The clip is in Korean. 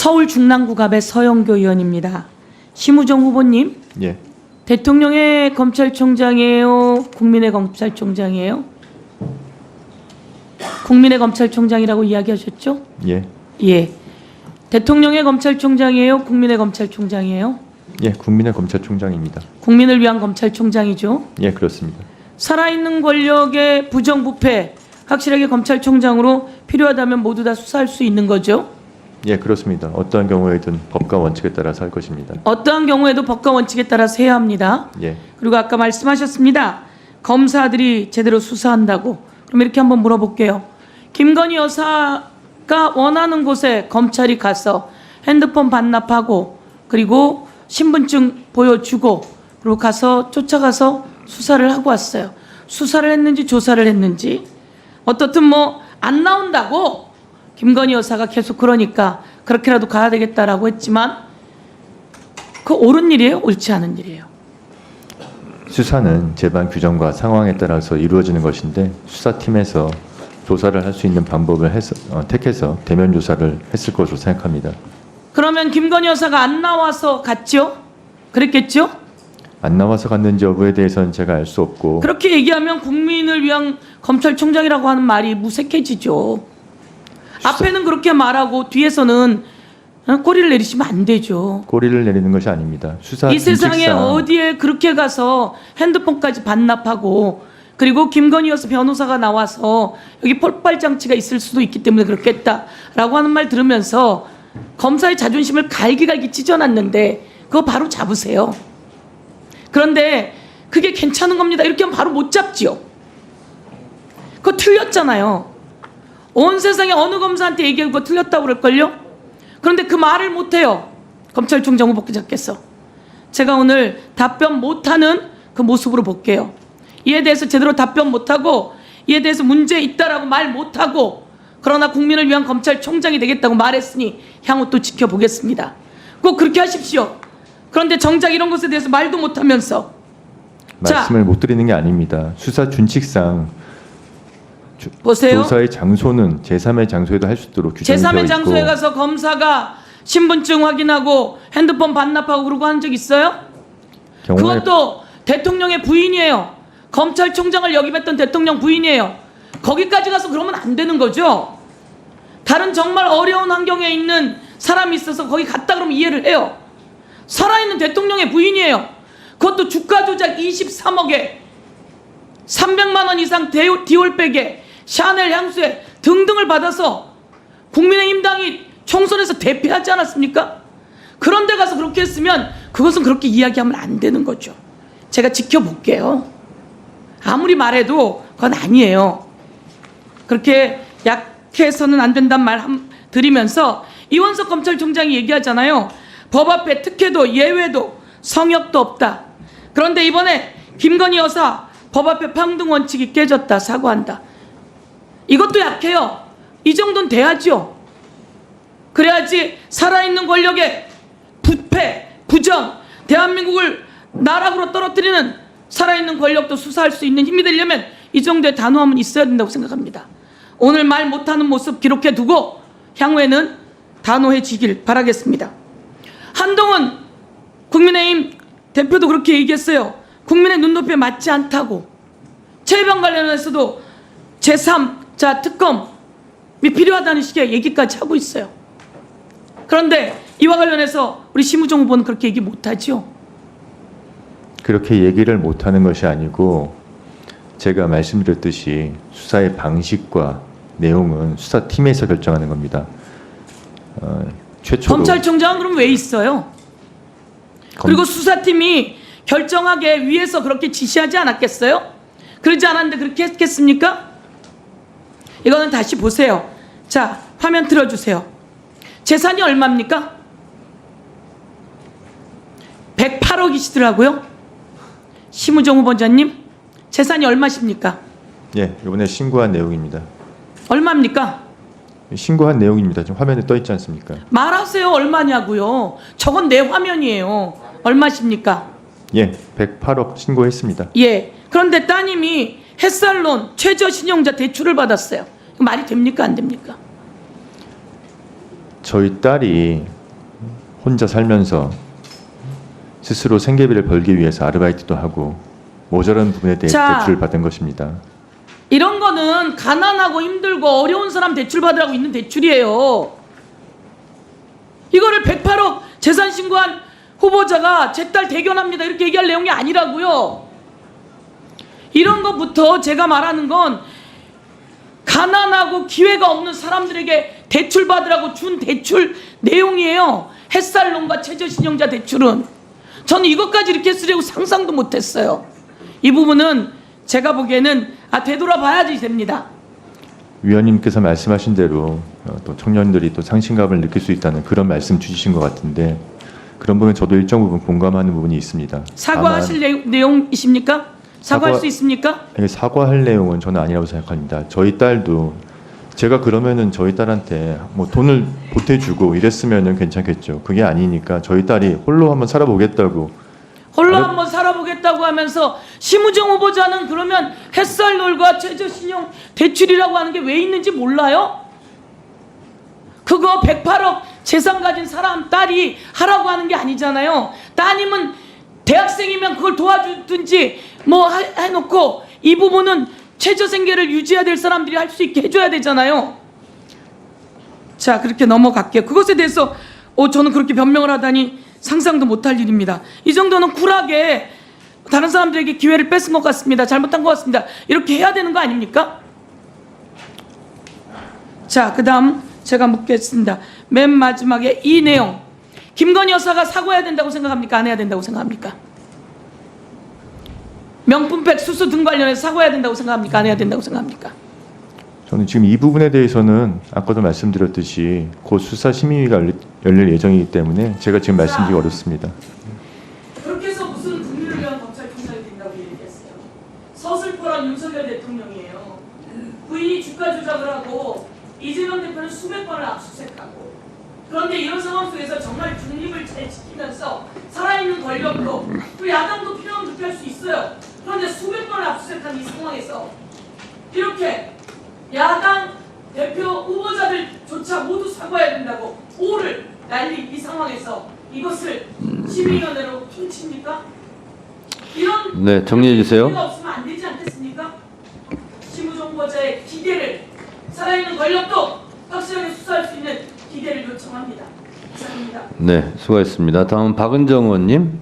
서울 중랑구갑의 서영교 의원입니다. 심우정 후보님, 예, 대통령의 검찰총장이에요? 국민의 검찰총장이에요? 국민의 검찰총장이라고 이야기하셨죠? 예, 예. 대통령의 검찰총장이에요? 국민의 검찰총장이에요? 예, 국민의 검찰총장입니다. 국민을 위한 검찰총장이죠. 예, 그렇습니다. 살아있는 권력의 부정부패, 확실하게 검찰총장으로 필요하다면 모두 다 수사할 수 있는 거죠. 예, 그렇습니다. 어떠한 경우에든 법과 원칙에 따라서 할 것입니다. 어떠한 경우에도 법과 원칙에 따라서 해야 합니다. 예, 그리고 아까 말씀하셨습니다. 검사들이 제대로 수사한다고. 그럼 이렇게 한번 물어볼게요. 김건희 여사가 원하는 곳에 검찰이 가서 핸드폰 반납하고 그리고 신분증 보여주고 그리고 가서 쫓아가서 수사를 하고 왔어요. 수사를 했는지 조사를 했는지 어떻든 뭐 안 나온다고 김건희 여사가 계속 그러니까 그렇게라도 가야 되겠다라고 했지만 그 옳은 일이에요? 옳지 않은 일이에요? 수사는 재반 규정과 상황에 따라서 이루어지는 것인데 수사팀에서 조사를 할 수 있는 방법을 택해서 대면 조사를 했을 것으로 생각합니다. 그러면 김건희 여사가 안 나와서 갔죠? 그랬겠죠? 안 나와서 갔는지 여부에 대해서는 제가 알 수 없고 그렇게 얘기하면 국민을 위한 검찰총장이라고 하는 말이 무색해지죠. 앞에는 그렇게 말하고 뒤에서는 꼬리를 내리시면 안 되죠. 꼬리를 내리는 것이 아닙니다. 수사 이 세상에 준칙상 어디에 그렇게 가서 핸드폰까지 반납하고 그리고 김건희 여사 변호사가 나와서 여기 폭발장치가 있을 수도 있기 때문에 그렇겠다라고 하는 말 들으면서 검사의 자존심을 갈기갈기 찢어놨는데 그거 바로 잡으세요. 그런데 그게 괜찮은 겁니다. 이렇게 하면 바로 못 잡지요. 그거 틀렸잖아요. 온 세상에 어느 검사한테 얘기하고 그거 틀렸다고 그럴걸요? 그런데 그 말을 못해요. 검찰총장 후보자께서. 제가 오늘 답변 못하는 그 모습으로 볼게요. 이에 대해서 제대로 답변 못하고 이에 대해서 문제 있다라고 말 못하고 그러나 국민을 위한 검찰총장이 되겠다고 말했으니 향후 또 지켜보겠습니다. 꼭 그렇게 하십시오. 그런데 정작 이런 것에 대해서 말도 못하면서 말씀을 못 드리는 게 아닙니다. 수사 준칙상 보세요. 조사의 장소는 제3의 장소에도 할 수 있도록 규정이 되어 제3의 있고 장소에 가서 검사가 신분증 확인하고 핸드폰 반납하고 그러고 한 적 있어요? 경우에 그것도 대통령의 부인이에요. 검찰총장을 역임했던 대통령 부인이에요. 거기까지 가서 그러면 안 되는 거죠. 다른 정말 어려운 환경에 있는 사람이 있어서 거기 갔다 그러면 이해를 해요. 살아있는 대통령의 부인이에요. 그것도 주가 조작 23억에 300만 원 이상 디올백에 샤넬 향수에 등등을 받아서 국민의힘 당이 총선에서 대패하지 않았습니까? 그런 데 가서 그렇게 했으면 그것은 그렇게 이야기하면 안 되는 거죠. 제가 지켜볼게요. 아무리 말해도 그건 아니에요. 그렇게 약해서는 안 된다는 말 드리면서 이원석 검찰총장이 얘기하잖아요. 법 앞에 특혜도 예외도 성역도 없다. 그런데 이번에 김건희 여사 법 앞에 평등 원칙이 깨졌다. 사과한다. 이것도 약해요. 이 정도는 돼야죠. 그래야지 살아있는 권력의 부패, 부정, 대한민국을 나락으로 떨어뜨리는 살아있는 권력도 수사할 수 있는 힘이 되려면 이 정도의 단호함은 있어야 된다고 생각합니다. 오늘 말 못하는 모습 기록해두고 향후에는 단호해지길 바라겠습니다. 한동훈 국민의힘 대표도 그렇게 얘기했어요. 국민의 눈높이에 맞지 않다고. 최혜병 관련해서도 제3자 특검이 필요하다는 식의 얘기까지 하고 있어요. 그런데 이와 관련해서 우리 심우정 후보는 그렇게 얘기 못하죠. 그렇게 얘기를 못하는 것이 아니고 제가 말씀드렸듯이 수사의 방식과 내용은 수사팀에서 결정하는 겁니다. 최초로 검찰총장은 그럼 왜 있어요? 그리고 수사팀이 결정하게 위에서 그렇게 지시하지 않았겠어요? 그러지 않았는데 그렇게 했겠습니까? 이거는 다시 보세요. 자, 화면 틀어주세요. 재산이 얼마입니까? 108억이시더라고요. 심우정 후보자님, 재산이 얼마십니까? 예, 이번에 신고한 내용입니다. 얼마입니까? 신고한 내용입니다. 지금 화면에 떠 있지 않습니까? 말하세요. 얼마냐고요. 저건 내 화면이에요. 얼마십니까? 예, 108억 신고했습니다. 예. 그런데 따님이 햇살론 최저신용자 대출을 받았어요. 말이 됩니까? 안 됩니까? 저희 딸이 혼자 살면서 스스로 생계비를 벌기 위해서 아르바이트도 하고 모자란 부분에 대해 자. 대출을 받은 것입니다. 이런 거는 가난하고 힘들고 어려운 사람 대출 받으라고 있는 대출이에요. 이거를 108억 재산 신고한 후보자가 제 딸 대견합니다 이렇게 얘기할 내용이 아니라고요. 이런 것부터 제가 말하는 건 가난하고 기회가 없는 사람들에게 대출 받으라고 준 대출 내용이에요. 햇살론과 최저신용자 대출은. 저는 이것까지 이렇게 쓰려고 상상도 못했어요. 이 부분은 제가 보기에는 되돌아봐야지 됩니다. 위원님께서 말씀하신 대로 또 청년들이 또 상실감을 느낄 수 있다는 그런 말씀 주신 것 같은데 그런 부분 저도 일정 부분 공감하는 부분이 있습니다. 사과하실 내용이십니까? 사과할 사과- 수 있습니까? 이게 사과할 내용은 저는 아니라고 생각합니다. 저희 딸도 제가 그러면은 저희 딸한테 뭐 돈을 보태주고 이랬으면은 괜찮겠죠. 그게 아니니까 저희 딸이 홀로 한번 살아보겠다고 홀로 한번 살아보겠다고 하면서 심우정 후보자는 그러면 햇살놀과 최저신용 대출이라고 하는 게 왜 있는지 몰라요? 그거 108억 재산 가진 사람 딸이 하라고 하는 게 아니잖아요. 따님은 대학생이면 그걸 도와주든지 뭐 해놓고 이 부분은 최저생계를 유지해야 될 사람들이 할 수 있게 해줘야 되잖아요. 자, 그렇게 넘어갈게요. 그것에 대해서 저는 그렇게 변명을 하다니 상상도 못할 일입니다. 이 정도는 쿨하게 다른 사람들에게 기회를 뺏은 것 같습니다. 잘못한 것 같습니다. 이렇게 해야 되는 거 아닙니까? 자, 그 다음 제가 묻겠습니다. 맨 마지막에 이 내용, 김건희 여사가 사과해야 된다고 생각합니까? 안 해야 된다고 생각합니까? 명품백 수수 등 관련해서 사과해야 된다고 생각합니까? 안 해야 된다고 생각합니까? 저는 지금 이 부분에 대해서는 아까도 말씀드렸듯이 곧 수사 심의위가 열릴 예정이기 때문에 제가 지금 말씀드리기 어렵습니다. 그렇게 해서 무슨 국민을 위한 검찰총장이 된다고 얘기했어요. 서슬퍼란 윤석열 대통령이에요. 부인이 주가 조작을 하고 이재명 대표는 수백 번을 압수수색하고 그런데 이런 상황 속에서 정말 중립을 잘 지키면서 살아있는 권력도 또 야당도 필요하면 그렇게 할 수 있어요. 그런데 수백 번을 압수수색한 이 상황에서 이렇게 야당 대표 후보자들조차 모두 사과해야 된다고 오를 날린 이 상황에서 이것을 심의위원회로 퉁칩니까? 이런 네, 정리해 주세요. 기회가 없으면 안 되지 않겠습니까? 심우정 후보자의 기대를 살아있는 권력도 확실하게 수사할 수 있는 기대를 요청합니다. 감사합니다. 네, 수고하셨습니다. 다음 박은정 의원님.